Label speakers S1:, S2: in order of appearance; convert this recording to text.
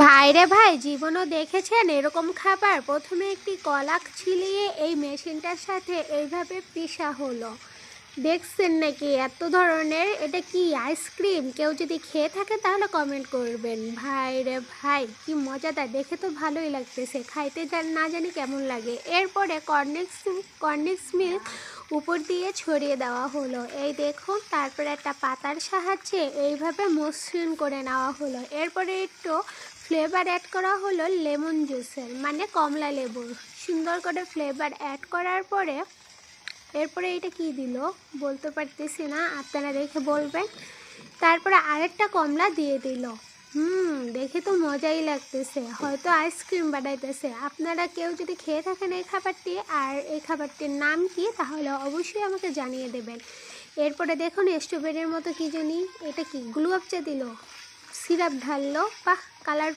S1: ভাইরে ভাই, জীবনও দেখেছেন এরকম খাবার? প্রথমে একটি কলা ছিলিয়ে এই মেশিনটার সাথে এইভাবে পিষা হলো। দেখছেন নাকি এত ধরনের? এটা কি আইসক্রিম? কেউ যদি খেয়ে থাকে তাহলে কমেন্ট করবেন। ভাই রে ভাই, কি মজাদার! দেখে তো ভালোই লাগতেছে, খাইতে না জানি কেমন লাগে। এরপরে কর্নেক্স মিল্ক উপর দিয়ে ছড়িয়ে দেওয়া হলো, এই দেখুন। তারপরে একটা পাতার সাহায্যে এইভাবে মসৃণ করে নেওয়া হলো। এরপরে একটু ফ্লেভার অ্যাড করা হলো লেমন জুসের, মানে কমলা লেবুর। সুন্দর করে ফ্লেভার অ্যাড করার পরে এরপরে এটা কি দিল বলতে পারতেছি না, আপনারা দেখে বলবেন। তারপরে আরেকটা কমলা দিয়ে দিল। দেখে তো মজাই লাগতেছে, হয়তো আইসক্রিম বানাইতেছে। আপনারা কেউ যদি খেয়ে থাকেন এই খাবারটি আর এই খাবারটির নাম কি, তাহলে অবশ্যই আমাকে জানিয়ে দেবেন। এরপরে দেখুন স্ট্রবেরির মতো কি জানি, এটা কি গুলাব চা দিল, সিরাপ ঢাললো, বাহ কালার